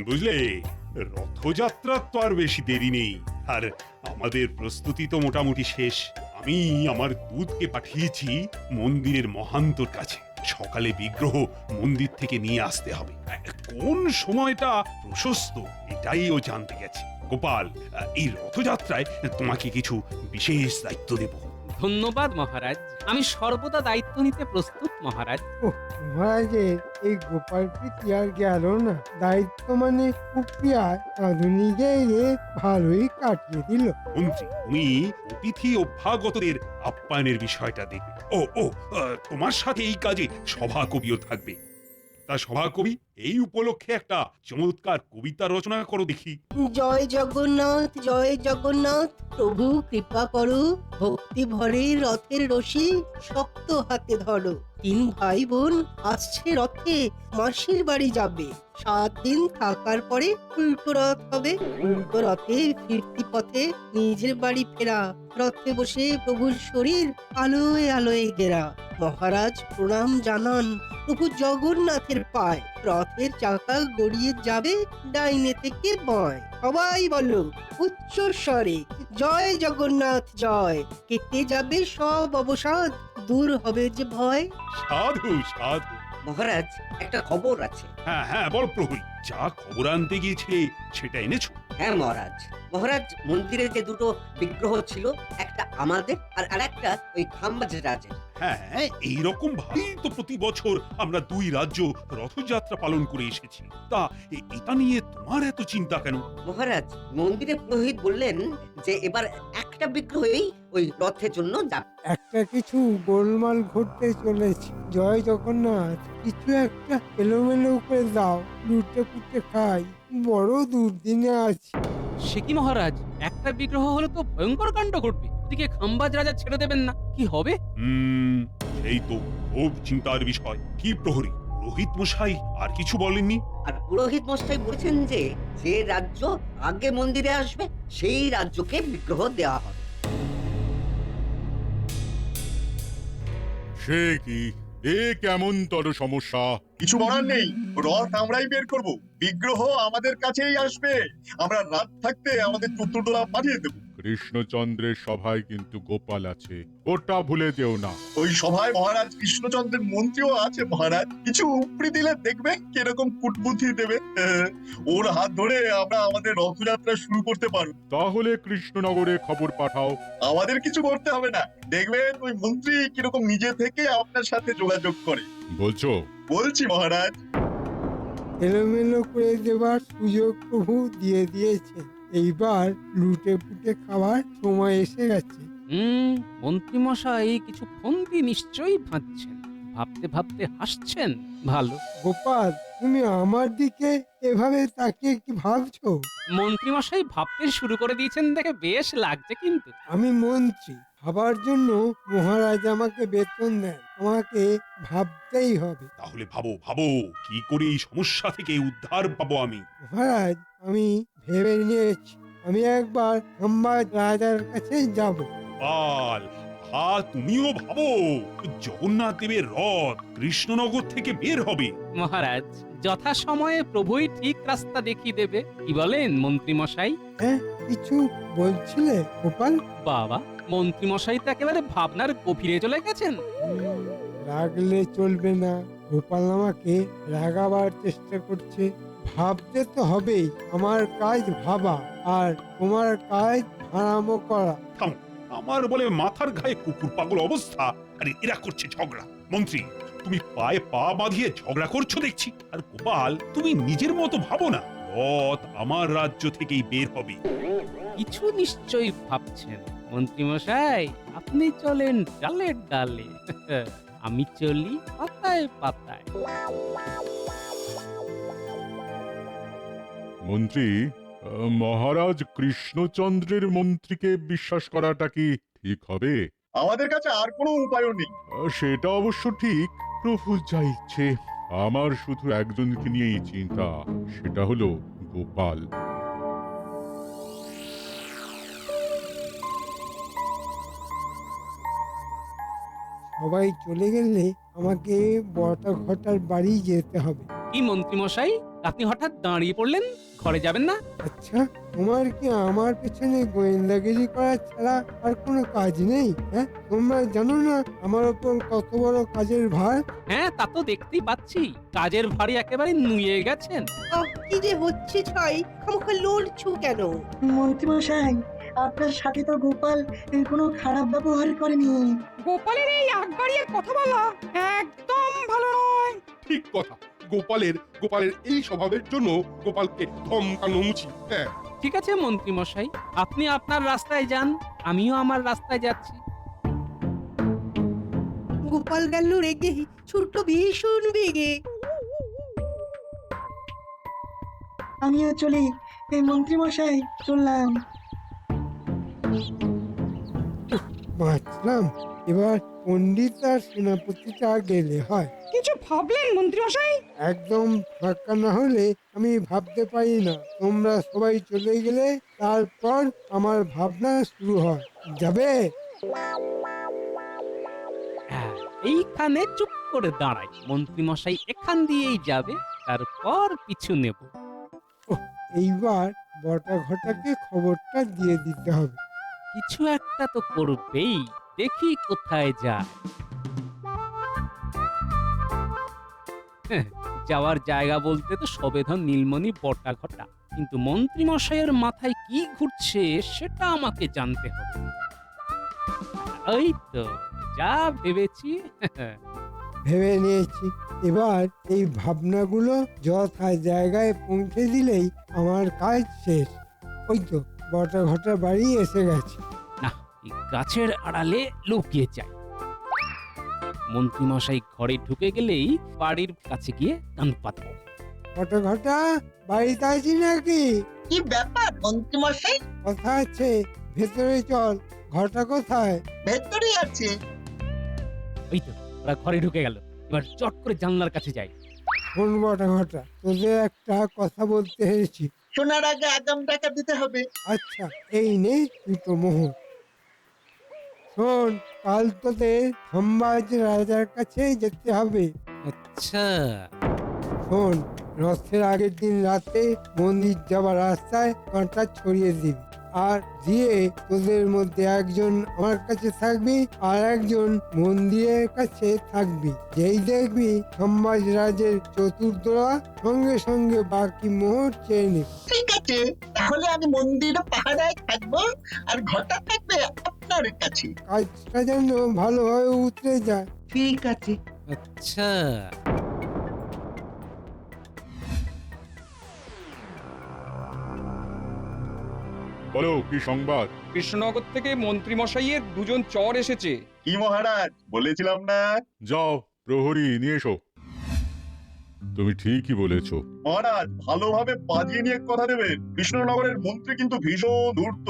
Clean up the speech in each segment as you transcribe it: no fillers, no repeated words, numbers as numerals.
বুঝলে, রথযাত্রার তো আর বেশি দেরি নেই। আর আমাদের প্রস্তুতি তো মোটামুটি শেষ। আমি আমার দূতকে পাঠিয়েছি মন্দিরের মহান্তর কাছে। সকালে বিগ্রহ মন্দির থেকে নিয়ে আসতে হবে। কোন সময়টা প্রশস্ত এটাই ও জানতে গেছে। গোপাল, এই রথযাত্রায় তোমাকে কিছু বিশেষ দায়িত্ব দেব। ধন্যবাদ মহারাজ, আমি সর্বদা দায়িত্ব নিতে প্রস্তুত মহারাজ। ওহ, মহারাজের এই গোপাল প্রীতি আর গেল না। দায়িত্ব মানে কুপিয়ায় আধুনিকে ভালোই কাটিয়ে দিল। মন্ত্রী, তুমি অতিথি অভ্যাগতদের আপ্যায়নের বিষয়টা দেখবে। ও তোমার সাথে এই কাজে সভাকবিও থাকবে। তা সভাকবি, এই উপলক্ষে একটা চমৎকার কবিতা রচনা করো দেখি। জয় জগন্নাথ, জয় জগন্নাথ, প্রভু কৃপা করো, ভক্তি ভরে রথের রশি শক্ত হাতে ধরো। 3 ভাই বোন আসছে রথে, মাসির বাড়ি যাবে। 7 দিন থাকার পরে উল্টো রথ হবে। উল্টো রথে ফিরতি পথে নিজের বাড়ি ফেরা। রথে বসে প্রভুর শরীর আলোয় আলোয় ঘেরা। মহারাজ প্রণাম জানান প্রভু জগন্নাথের পায়। রথের চাকা গড়িয়ে যাবে ডাইনে থেকে বাঁয়। সবাই বলো উচ্চ স্বরে, জয় জগন্নাথ জয়। কেটে যাবে সব অবসাদ, দূর হবে যে ভয়। সাধু সাধু। মহারাজ, একটা খবর আছে। হ্যাঁ বল প্রহরী, যা খবর আনতে গিয়েছিলে সেটা এনেছো? হ্যাঁ মহারাজ, মহারাজ মন্দিরে যে দুটো বিগ্রহ ছিল, একটা আমাদের আর আরেকটা ওই খাম্বাজ রাজের। হ্যাঁ, এইরকম ভাবেই তো প্রতি বছর আমরা 2 রাজ্য রথযাত্রা পালন করে এসেছি। তা এটা নিয়ে তোমার এত চিন্তা কেন? মহারাজ, মন্দিরে পুরোহিত বললেন যে এবার একটা বিগ্রহই ওই রথের জন্য যাবে। একটা কিছু গোলমাল ঘটতে চলেছে। জয় জগন্নাথ, কিছু একটা এলোমেলো করে দাও, লুটে পুটে খাই। বড় দুর্দিনে আছি। সে কি মহারাজ, একটা বিগ্রহ হলে তো ভয়ঙ্কর কাণ্ড ঘটবে। ওদিকে খাম্বাজ রাজা ছেড়ে দেবেন না, কি হবে? এই তো খুব চিন্তার বিষয়। কি প্রহরী, রোহিত মশাই আর কিছু বলেননি? আর পুরোহিত মশাই বলেছেন যে যে রাজ্য আগে মন্দিরে আসবে সেই রাজ্যকে বিগ্রহ দেওয়া হবে। সে কি, এ কেমন তর সমস্যা? কিছু বলার নেই, রথ আমরাই বের করব, বিগ্রহ আমাদের কাছেই আসবে। আমরা রাত থাকতে আমাদের চতুর্দোলা পাঠিয়ে দেব। কৃষ্ণচন্দ্রের সভায় কিন্তু গোপাল আছে, ওটা ভুলে যেও না। ওই সভায় মহারাজ কৃষ্ণচন্দ্রের মন্ত্রীও আছে। মহারাজ কিছু উপরি দিলে দেখবেন কিরকম কুটবুদ্ধি দেবে। ওর হাত ধরে আমরা আমাদের রথযাত্রা শুরু করতে পারব। তাহলে কৃষ্ণনগরে খবর পাঠাও। আমাদের কিছু করতে হবে না, দেখবেন ওই মন্ত্রী কিরকম নিজে থেকে আপনার সাথে যোগাযোগ করে। বলছো? বলছি মহারাজ। এলোমেলো করে দেবার সুযোগ প্রভু দিয়ে দিয়েছে। এইবার লুটে পুটে খাওয়ার সময় এসে গেছে। মন্ত্রী মশাই কিছু ফন্দি নিশ্চয়ই ভাবছেন, ভাবতে ভাবতে হাসছেন। ভালো। গোপাল, তুমি আমার দিকে এভাবে তাকিয়ে কি ভাবছো? মন্ত্রী মশাই ভাবতে শুরু করে দিয়েছেন দেখে বেশ লাগছে কিন্তু। আমি মন্ত্রী, ভাবার জন্য মহারাজ আমাকে বেতন দেন। আমাকে ভাবতেই হবে। তাহলে ভাবো কি করে এই সমস্যা থেকে উদ্ধার পাবো আমি। মহারাজ, আমি ভেবে নিয়েছি, আমি একবার খাম্বাজ রাজার কাছে যাব। পাল, তুমিও ভাবো। জগন্নাথ দেবের রথ কৃষ্ণনগর থেকে বের হবে। মহারাজ, যথাসময়ে প্রভুই ঠিক রাস্তা দেখিয়ে দেবে। কি বলেন মন্ত্রী মশাই? হ্যাঁ, কিছু বলছিলে গোপাল? বাবা, মন্ত্রী মশাই তো একেবারে ভাবনার গভীরে চলে গেছেন। রাগলে চলবে না। গোপাল আমাকে রাগাবার চেষ্টা করছে। ভাবতে তো হবেই। আমার কাজ ভাবা, আর তোমার কাজ আরামও করা। থামো, আমার বলে মাথার ঘায়ে কুকুর পাগল অবস্থা, আর এরা করছে ঝগড়া। মন্ত্রী, তুমি পায়ে পা বাঁধিয়ে ঝগড়া করছো দেখছি। আর গোপাল, তুমি নিজের মতো ভাবো না, রথ আমার রাজ্য থেকেই বের হবে। কিছু নিশ্চয়ই ভাবছেন মন্ত্রী মশাই। আপনি চলেন ডালে ডালে, আমি চলি পাতায় পাতায়। মন্ত্রী, মহারাজ কৃষ্ণচন্দ্রের মন্ত্রীকে বিশ্বাস করাটা কি ঠিক হবে? আমাদের কাছে আর কোনো উপায়ও নেই। সেটা অবশ্য ঠিক। প্রভু যা ইচ্ছে। আমার শুধু একজনকে নিয়েই চিন্তা, সেটা হলো গোপাল। সবাই চলে গেলে আমাকে বটা ঘটার বাড়ি যেতে হবে। কি মন্ত্রী মশাই, আপনি হঠাৎ দাঁড়িয়ে পড়লেন, ঘরে যাবেন না? আচ্ছা, তোমার কি আমার পেছনে গোয়েন্দাগিরি করা ছাড়া আর কোনো কাজ নেই? হ্যাঁ, তোমরা জানো না আমার ওপর কত বড় কাজের ভার? হ্যাঁ, তা তো দেখতেই পাচ্ছি। কাজের ভারী একেবারে নুয়ে গেছেন। কি যে হচ্ছে ছাই, খামোখা লড়ছো কেন? মন্ত্রীমশাই, আপনার সাথে তো গোপাল কোনো খারাপ ব্যবহার করেনি। গোপালের এই আগবাড়িয়ে কথা বলা একদম ভালো নয়। ঠিক কথা। গোপালের এই স্বভাবের জন্য গোপালকে ধমকানো উচিত। হ্যাঁ, ঠিক আছে মন্ত্রী মশাই, আপনি আপনার রাস্তায় যান, আমিও আমার রাস্তায় যাচ্ছি। গোপাল গেল রেগে, ছোট্ট ভীষণ বেগে। আমিও চলি, এই মন্ত্রীমশাই চললাম। বাঁচলাম। এবার পণ্ডিত আর সেনাপতিটা গেলে হয়। কিছু ভাবলেন মন্ত্রীমশাই? একদম ফাঁকা না হলে আমি ভাবতে পারি না। তোমরা সবাই চলে গেলে তারপর আমার ভাবনা শুরু হয়। যাবে? হ্যাঁ, এইখানে চুপ করে দাঁড়াই। মন্ত্রী মশাই এখান দিয়েই যাবে, তারপর পিছু নেব। এইবার বটা ঘটাকে খবরটা দিয়ে দিতে হবে। কিছু একটা তো করবেই, দেখি কোথায় যায়। হ্যাঁ, যাওয়ার জায়গা বলতে তো সবেধন নীলমণি বটা ঘটা, কিন্তু মন্ত্রী মশাইয়ের মাথায় কি ঘুরছে সেটা আমাকে জানতে হবে। ওই তো যা ভেবেছি। ভেবে নিয়েছি। এবার এই ভাবনাগুলো যথা জায়গায় পৌঁছে দিলেই আমার কাজ শেষ। ওই তো বটা ঘটা বাড়ি এসে গেছে। না, এই গাছের আড়ালে লুকিয়ে যাই। মন্ত্রী মশাই ঘরে ঢুকে গেলেই বাড়ির কাছে গিয়ে কান পাতব। বটা ঘটা বাড়িতে আছি নাকি? কি ব্যাপার মন্ত্রীমশাই? কথা আছে, ভেতরে চল। ঘটা কোথায়? ভেতরে আছে। ওই তো ওরা ঘরে ঢুকে গেল, এবার চট করে জানলার কাছে যাই। শোন বটা ঘটা, তোদের একটা কথা বলতে এসেছি। শোনার আগে আগাম টাকা দিতে হবে। আচ্ছা, এই নে দুটো মোহর। শোন, কাল তোদের সম্বাজ রাজার কাছে যেতে হবে। আচ্ছা, শোন, রথের আগের দিন রাতে মন্দির যাবার রাস্তায় কাঁটা ছড়িয়ে দিবি। আর দিয়ে তোদের মধ্যে একজন আমার কাছে থাকবি আর একজন মন্দিরের কাছে থাকবি। যেই দেখবি সম্বাজ রাজের চতুর্দোলা, সঙ্গে সঙ্গে বাকি মোহর চেয়ে নিবি। ঠিক আছে, তাহলে আমি মন্দিরে পাহারায় থাকবো আর ঘটা থাকবে আপনার কাছে। কাজটা যেন ভালোভাবে উতরে যায়। ঠিক আছে। আচ্ছা। বলো কি সংবাদ? কৃষ্ণনগর থেকে মন্ত্রী মশাইয়ের দুজন চর এসেছে। কি মহারাজ, বলেছিলাম না? যাও, প্রহরী নিয়ে এসো। তুমি ঠিকই বলেছো। মহারাজ, ভালোভাবে বাজিয়ে নিয়ে কথা দেবেন। কৃষ্ণনগরের মন্ত্রী কিন্তু ভীষণ ধূর্ত।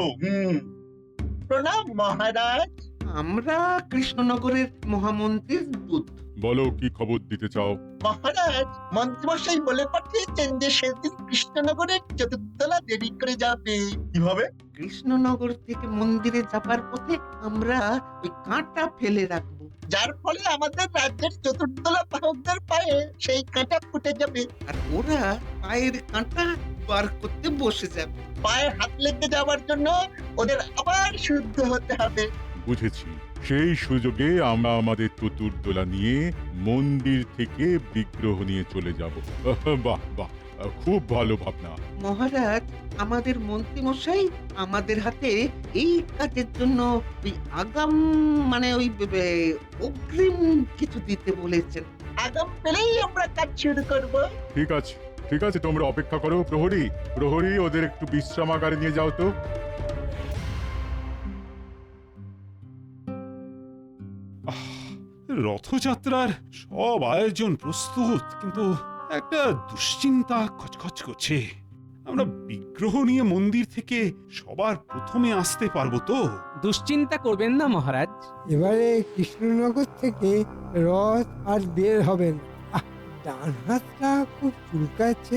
প্রণাম মহারাজ। আমরা কৃষ্ণনগরের মহামন্ত্রীর দূত। বলো কি খবর দিতে চাও? মহারাজ, মন্ত্রীমশাই বলে পাঠিয়েছেন যে সেদিন কৃষ্ণনগরের চতুর্দলা দেরি করে যাবে। কিভাবে? কৃষ্ণনগর থেকে মন্দিরে যাবার পথে আমরা ওই কাঁটা ফেলে রাখবো, যার ফলে আমাদের রাজ্যের চতুর্দলা বাহকদের পায়ে সেই কাঁটা ফুটে যাবে আর ওরা পায়ের কাঁটা বার করতে বসে যাবে। পায়ে হাত লেগে যাওয়ার জন্য ওদের আবার শুদ্ধ হতে হবে। বুঝেছি। সেই সুযোগে আমরা আমাদের চতুর্দোলা নিয়ে মন্দির থেকে বিগ্রহ নিয়ে চলে যাব। বাহ বাহ, খুব ভালো ভাবনা। মহারাজ, আমাদের মন্ত্রী মশাই আমাদের হাতে এই কাজের জন্য ওই আগাম ওই অগ্রিম কিছু দিতে বলেছেন। আগাম পেলেই আমরা কাজ শুরু করব। ঠিক আছে, ঠিক আছে, তোমরা অপেক্ষা করো। প্রহরী ওদের একটু বিশ্রামাগারে নিয়ে যাও তো। রথযাত্রার সব আয়োজন প্রস্তুত, কিন্তু একটা দুশ্চিন্তা খচখচ করছে। আমরা বিগ্রহ নিয়ে মন্দির থেকে সবার প্রথমে আসতে পারবো তো? দুশ্চিন্তা করবেন না মহারাজ। এবারে কৃষ্ণনগর থেকে রথ আর বের হবেন। ডান হাতটা খুব চুলকাচ্ছে।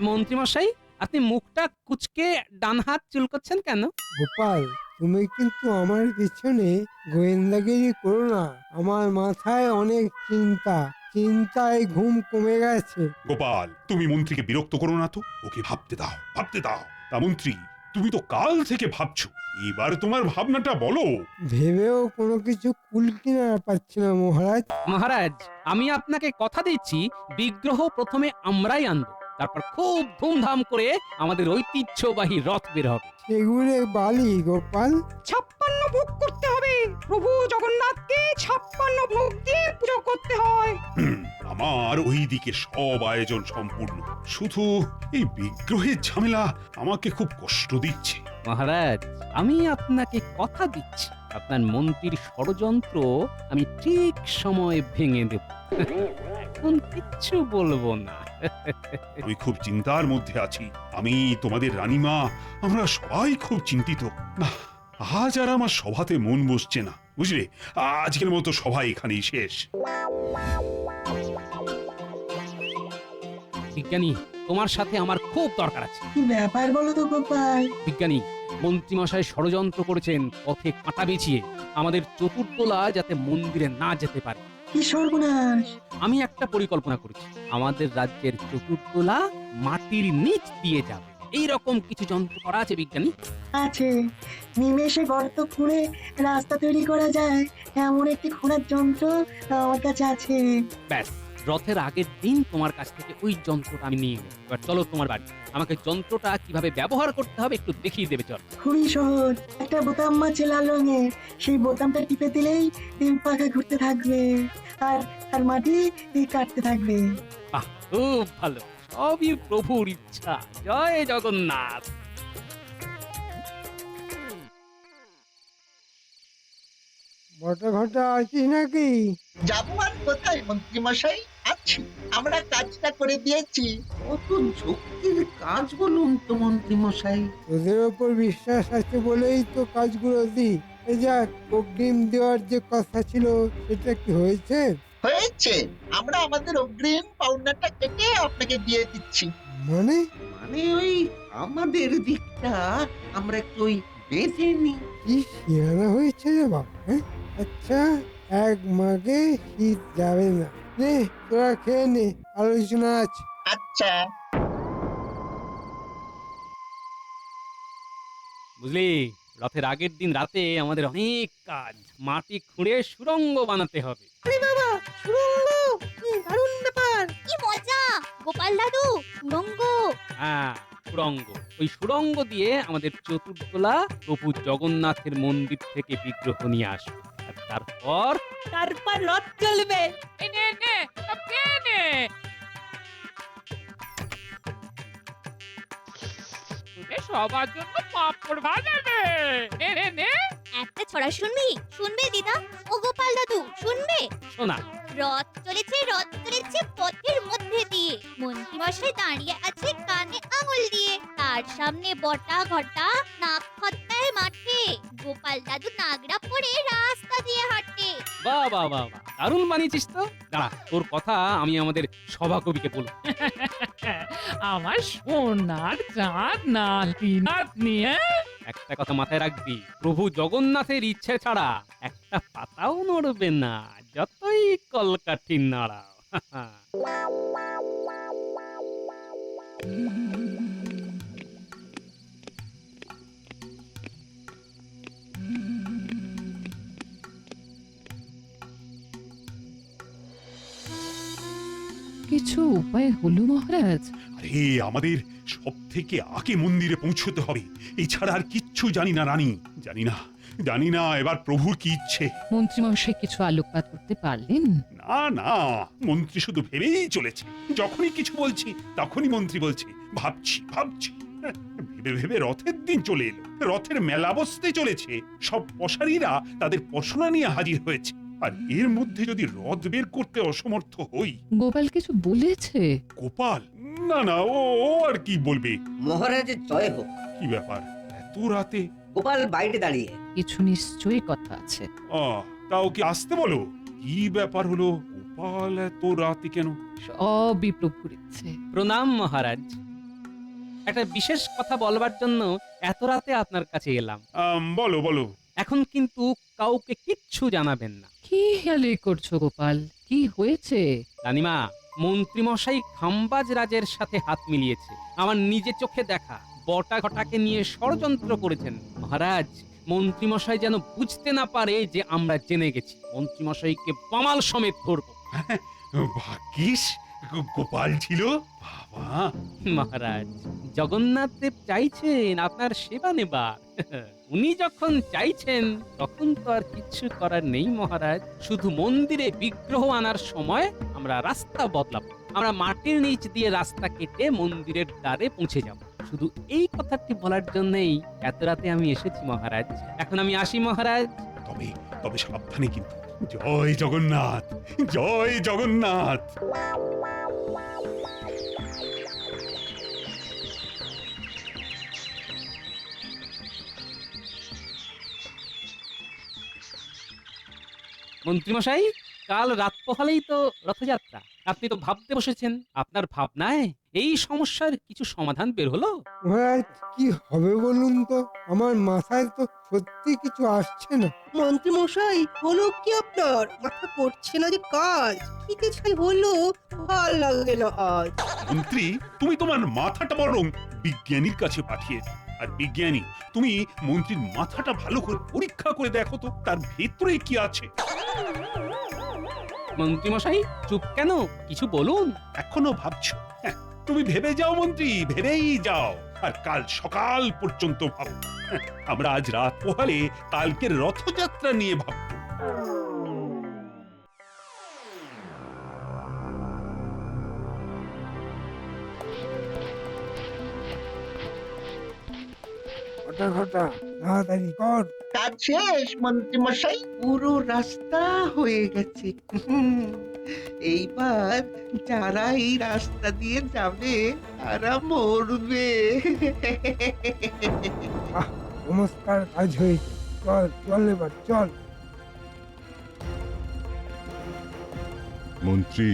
মন্ত্রী মশাই, আপনি মুখটা কুচকে ডান হাত চুলকোচ্ছেন কেন? গোপাল, তুমি কিন্তু আমার পিছনে গোয়েন্দাগিরি করো না। আমার মাথায় অনেক চিন্তা। চিন্তায় ঘুম কমে গেছে। গোপাল, তুমি মন্ত্রীকে বিরক্ত করো না তো, ওকে ভাবতে দাও, ভাবতে দাও। তা মন্ত্রী, তুমি তো কাল থেকে ভাবছো, এবার তোমার ভাবনাটা বলো। ভেবেও কোনো কিছু কুল কিনারা পাচ্ছি না মহারাজ। মহারাজ, আমি আপনাকে কথা দিচ্ছি, বিগ্রহ প্রথমে আমরাই আনবো, তারপর খুব ধুমধাম করে আমাদের ঐতিহ্যবাহী রথ বের হবে। সেগুলে বালি গোপাল। 56 ভোগ করতে হবে। প্রভু জগন্নাথকে 56 ভোগ দিয়ে পুজো করতে হয়। আমার ওই দিকে সব আয়োজন সম্পূর্ণ, শুধু এই বিগ্রহের ঝামেলা আমাকে খুব কষ্ট দিচ্ছে। মহারাজ, আমি আপনাকে কথা দিচ্ছি, আপনার মন্ত্রীর ষড়যন্ত্র আমি ঠিক সময়ে ভেঙে দেব। এখন কিচ্ছু বলবো না। আমি খুব চিন্তার মধ্যে আছি, আমি, তোমাদের রানীমা, আমরা সবাই খুব চিন্তিত। না, আজ আর আমার সভাতে মন বসছে না, বুঝলে। আজকের মতো সভা এখানেই শেষ। বিজ্ঞানী, তোমার সাথে আমার খুব দরকার আছে। কি ব্যাপার বলো তো গোপাল? বিজ্ঞানী, মন্ত্রীমশাই ষড়যন্ত্র করেছেন পথে কাঁটা বিছিয়ে আমাদের চতুর্দোলা যাতে মন্দিরে না যেতে পারে। কি সর্বনাশ! আমি একটা পরিকল্পনা করেছি, আমাদের রাজ্যের চতুর্দোলা মাটির নিচ দিয়ে যাবে, এইরকম কিছু যন্ত্র করা আছে বিজ্ঞানী। আছে, নিমেষে গর্ত খুঁড়ে রাস্তা তৈরি করা যায় এমন একটি খোঁড়ার যন্ত্র আমার কাছে আছে। ব্যাস, রথের আগের দিন তোমার কাছ থেকে ওই যন্ত্রটা আমি নিয়ে নেব। এবার চলো তোমার বাড়ি, আমাকে যন্ত্রটা কিভাবে ব্যবহার করতে হবে একটু দেখিয়ে দেবে। চল। খুবই সহজ, একটা বোতাম আছে লাল রঙের, সেই বোতামটা টিপে দিলেই পাখা ঘুরতে থাকবে আর আর মাটি কাটতে থাকবে। বাহ, খুব ভালো, সবই প্রভুর ইচ্ছা। জয় জগন্নাথ। বটা ঘটা আছিস নাকি? যাবো আর কোথায় মন্ত্রী মশাই, আছি। আমরা কাজটা করে দিয়েছি। কত ঝক্কির কাজ বলুন তো মন্ত্রী মশাই। তোদের ওপর বিশ্বাস আছে বলেই তো কাজগুলো দিই। এই যাক, অগ্রিম দেওয়ার যে কথা ছিল সেটা কি হয়েছে? হয়েছে, আমরা আমাদের অগ্রিম পাওনাটা কেটে আপনাকে দিয়ে দিচ্ছি। মানে মানে ওই আমাদের দিকটা আমরা একটু ওই বেঁধে নি। কি শিয়ানা হয়েছে রে বাবা, হ্যাঁ? আচ্ছা, এক মাগে শীত যাবে না। নে তোরা খেয়ে নে, আলোচনা আছে। আচ্ছা। বুঝলি, রথের আগের দিন রাতে আমাদের অনেক কাজ, মাটি খুঁড়ে সুড়ঙ্গ বানাতে হবে। দারুণ ব্যাপার! কি মজা! গোপাল দাদু, সুড়ঙ্গ! হ্যাঁ, সুড়ঙ্গ। ওই সুড়ঙ্গ দিয়ে আমাদের চতুর্দোলা প্রভু জগন্নাথের মন্দির থেকে বিগ্রহ নিয়ে আসবে, আর তারপর রথ চলবে। সবার জন্য পাপড় ভাজা নে। একটা ছড়া শুনবি? শুনবে দিদা? ও গোপাল দাদু, শুনবে? শোনা। রথ চলেছে পথের মধ্যে দিয়ে, মন্ত্রীমশাই দাঁড়িয়ে আছে কানে আঙুল দিয়ে, তার সামনে বটা ঘটা নাক খত্তায় মাঠে, গোপাল দাদু নাগরা পরে রাস্তা দিয়ে হাঁটে। বাহ বাহ বাহ বাহ, দারুণ বানিয়েছিস তো। দাঁড়া, তোর কথা আমি আমাদের সভাকবিকে বলবো। আমার সোনার চাঁদ নাতি নিয়ে একটা কথা মাথায় রাখবি, প্রভু জগন্নাথের ইচ্ছে ছাড়া একটা পাতাও নড়বে না, যতই কলকাঠি নাড়াও। কিছু উপায় হলো মহারাজ? আরে, আমাদের সব থেকে আগে মন্দিরে পৌঁছতে হবে, এছাড়া আর কিচ্ছু জানি না রানী। জানি না এবার প্রভুর কি ইচ্ছে। মন্ত্রীমশাই কিছু আলোকপাত করতে পারলেন? না, মন্ত্রী শুধু ভেবেই চলেছে। যখনই কিছু বলছি তখনই মন্ত্রী বলছে ভাবছি। ভেবে ভেবে রথের দিন চলে এলো, রথের মেলা বসতে চলেছে, সব পশারীরা তাদের পশরা নিয়ে হাজির হয়েছে, আর এর মধ্যে যদি রথ বের করতে অসমর্থ হই। গোপাল কিছু বলেছে? গোপাল? না, ও আর কি বলবে। মহারাজের জয় হোক। কি ব্যাপার এত রাতে? গোপাল বাইরে দাঁড়িয়ে। কিছু নিশ্চয়ই কথা আছে। তাও কি আসতে বলো। কি ব্যাপার হলো, গোপাল এত রাতে কেন? সবই প্রভুর ইচ্ছে। প্রণাম মহারাজ, একটা বিশেষ কথা বলবার জন্য এত রাতে আপনার কাছে এলাম। বলো। এখন কিন্তু কাউকে কিচ্ছু জানাবেন না। কি হেয়ালি করছো গোপাল? কি হয়েছে? রানীমা, মন্ত্রীমশাই খাম্বাজ রাজের সাথে হাত মিলিয়েছে। আমার নিজে চোখে দেখা বটা ঘটাকে নিয়ে ষড়যন্ত্র করেছেন। মহারাজ, মন্ত্রীমশাই যেন বুঝতে না পারে যে আমরা জেনে গেছি। মন্ত্রীমশাইকে বামাল সমেত ধরবো। ভাগ্যিস গোপাল ছিল। বাবা, মহারাজ, জগন্নাথ দেব চাইছেন আপনার সেবা নেবার। উনি যখন চাইছেন তখন তো আর কিছু করার নেই মহারাজ। শুধু মন্দিরে বিগ্রহ আনার সময় আমরা রাস্তা বদলাবো। আমরা মাটির নিচ দিয়ে রাস্তা কেটে মন্দিরের দ্বারে পৌঁছে যাব। শুধু এই কথাটি বলার জন্যই এত রাতে আমি এসেছি মহারাজ। এখন আমি আসি মহারাজ। তবে তবে সাবধানে কিন্তু। জয় জগন্নাথ, জয় জগন্নাথ। মন্ত্রীমশাই, কাল রাত পোহালেই তো রথযাত্রা। আপনি তো ভাবতে বসেছেন। আপনার ভাবনায় এই সমস্যার কিছু সমাধান বের হলো? মহারাজ, কি হবে বলুন তো? আমার মাথায় তো সত্যি কিছু আসছে না। মন্ত্রী মশাই, হলো কি আপনার? মাথা করছে না যে কাজ। ঠিক আছে, হলো ভাল লাগে না আজ। মন্ত্রী, তুমি তোমার মাথাটা বরং বিজ্ঞানীর কাছে পাঠিয়ে দাও। আর বিজ্ঞানী, তুমি মন্ত্রীর মাথাটা ভালো করে পরীক্ষা করে দেখো তো তার ভেতরে কি আছে। মন্ত্রীমশাই, চুপ কেন? কিছু বলুন। এখনো ভাবছো? হ্যাঁ, তুমি ভেবে যাও মন্ত্রী, ভেবেই যাও। আর কাল সকাল পর্যন্ত ভাবো। হ্যাঁ, আমরা আজ রাত পোহালে কালকের রথযাত্রা নিয়ে ভাববো। ঘটা ঘটা, তাড়াতাড়ি কর। কাজ শেষ মন্ত্রী মশাই, পুরো রাস্তা হয়ে গেছে। এইবার যারা এই রাস্তা দিয়ে যাবে তারা মরবে। নমস্কার, কাজ হয়েছে। চল চল, এবার চল। মন্ত্রী,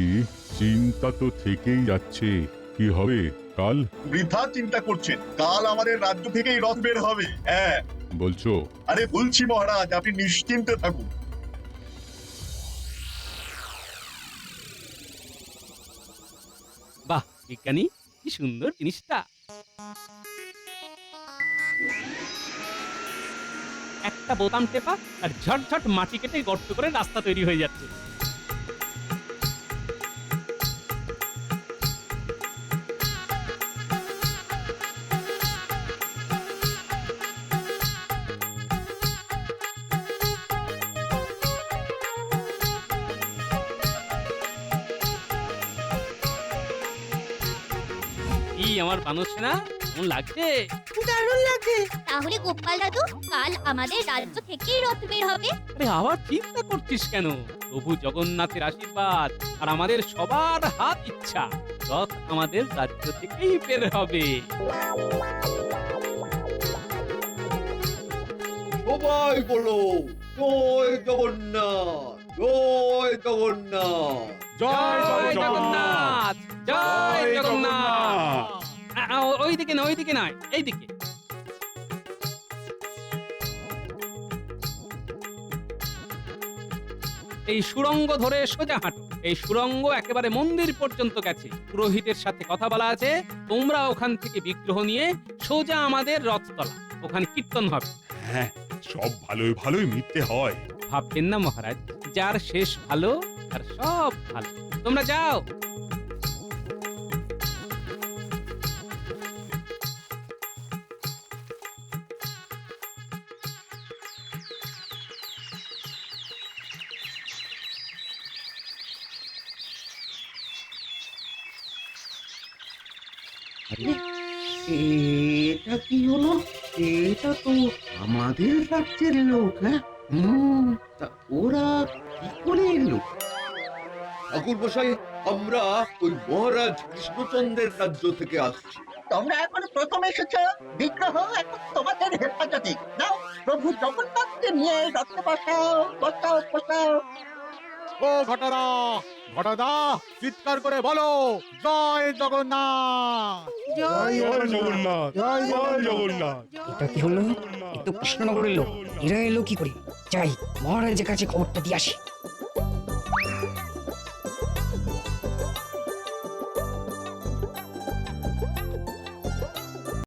চিন্তা তো থেকেই যাচ্ছে। কি হবে কাল? বৃথা চিন্তা করছেন, কাল আমাদের রাজ্য থেকেই রথ বের হবে। হ্যাঁ বলছো? আরে বলছি মহারাজ, আপনি নিশ্চিন্তে থাকুন। বাহ বিজ্ঞানী, কি সুন্দর জিনিসটা। একটা বোতাম টেপা আর ঝটঝট মাটি কেটে গর্ত করে রাস্তা তৈরি হয়ে যাচ্ছে। কি আমার বানর সেনা, কেমন লাগছে? দারুণ লাগে। তাহলে গোপাল দাদু, কাল আমাদের রাজ্য থেকেই রথ বের হবে। আরে আবার চিন্তা করছিস কেন? প্রভু জগন্নাথের আশীর্বাদ আর আমাদের সবার হাত ইচ্ছা, রথ আমাদের রাজ্য থেকেই বের হবে। সবাই বলো জয় জগন্নাথ, জয় জগন্নাথ। জয় জগন্নাথ, জয় জগন্নাথ। ওইদিকে না, ওইদিকে নয়, এইদিকে। এই সুড়ঙ্গ ধরে সোজা হাঁটো। এই সুড়ঙ্গ একেবারে মন্দির পর্যন্ত গেছে। পুরোহিতের সাথে কথা বলা আছে। তোমরা ওখান থেকে বিগ্রহ নিয়ে সোজা আমাদের রথতলা, ওখানে কীর্তন হবে। হ্যাঁ, সব ভালোই ভালোই মিথ্যে হয়। ভাববেন না মহারাজ, যার শেষ ভালো আর সব ভালো। তোমরা যাও। এটা কি হলো? এটা তো আমাদের রাজ্যের লোক। হ্যাঁ, তা ওরা কি করে এলো? ঠাকুর মশাই, আমরা ওই মহারাজ কৃষ্ণচন্দ্রের রাজ্য থেকে আসছি। তোমরা এখন প্রথম এসেছো, বিগ্রহ এখন তোমাদের হেফাজতে। নাও, প্রভু জগন্নাথকে নিয়ে রথে বসাও, বসাও, বসাও। ও ঘটনা ঘটনা চিৎকার করে বলো জয় জগন্নাথ। জয় জগন্নাথ জয় জগন্নাথ। এটা কি হলো? এ তো কৃষ্ণনগরের লোক, এরা এলো কি করে? যাই মহারাজের কাছে খবরটা দিয়ে আসি।